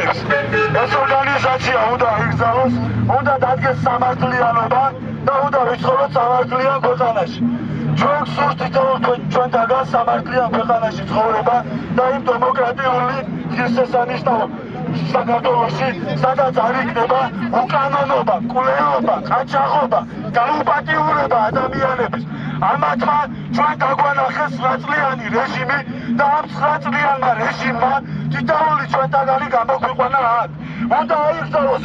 გულისხმობს. ეს ორგანიზაცია უნდა იგზავნოს, უნდა დადგეს სამართლიანობა და უნდა ვიცხოვროთ სამართლიან ქვეყანაში. ჩვენ გსურთ ჩვენთაგან სამართლიან ქვეყანაში ცხოვრება და იმ დემოკრატიული ღირსშესანიშნავ საქართველოში, სადაც არ იქნება უკანონობა, კვლევობა, ყაჩაღობა, გაუპატიურება ადამიანების. ამათმა ჩვენ დაგვანახეს 9 წლიანი რეჟიმი და ამ 9 წლიანმა რეჟიმმა თითოეული ჩვენთაგანი გამოგვიყვანა აქ. უნდა აიღწევოს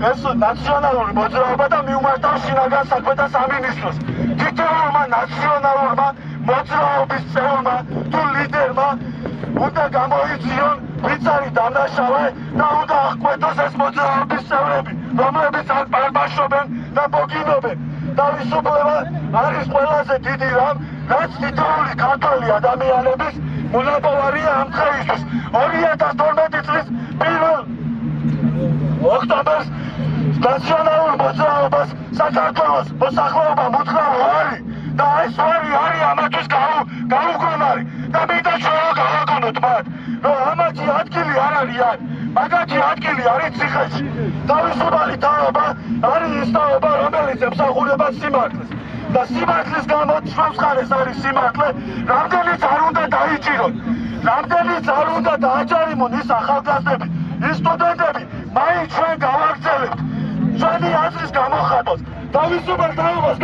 ეს ნაციონალური მოძრაობა და მიუმართავს შინაგან საქმეთა სამინისტროს. თითოეულმა ნაციონალურმა მოძრაობის წევრმა თუ ლიდერმა უნდა გამოიძიონ ვინც არის დამნაშავე და უნდა აღკვეთოს ეს მოძრაობის წევრები, რომლებიც აქ პარბაშობენ და ბოგინობენ. თავისუფლება არის ყველაზე დიდი რამ, რაც თითოეული ქართველი ადამიანების უნაპოვარია ამ დღეისთვის. 2012 წლის 1 ოქტომბერს ნაციონალურ მოძრაობას საქართველოს მოსახლეობამ უთხრა ვარი და ეს ვარი არის ამათვის გაუგონარი და მინდა ჩვენ გავაგონოთ მათ, რომ ამათი ადგილი არ არის აქ, მაგათი ადგილი არის ციხეში. თავისუფალი თაობა არის ის თაობა, რომელიც ემსახურება სიმართლეს და სიმართლის გამო ჩვენს მხარეს არის სიმართლე, რამდენიც არ უნდა დაიჭიროთ, რამდენიც არ უნდა დააჯარიმონ ის ახალგაზრდები, ის სტუდენტები, მაინც ჩვენ გავაგრძელებთ ჩვენი აზრის გამოხატვას. თავისუფალ თაობას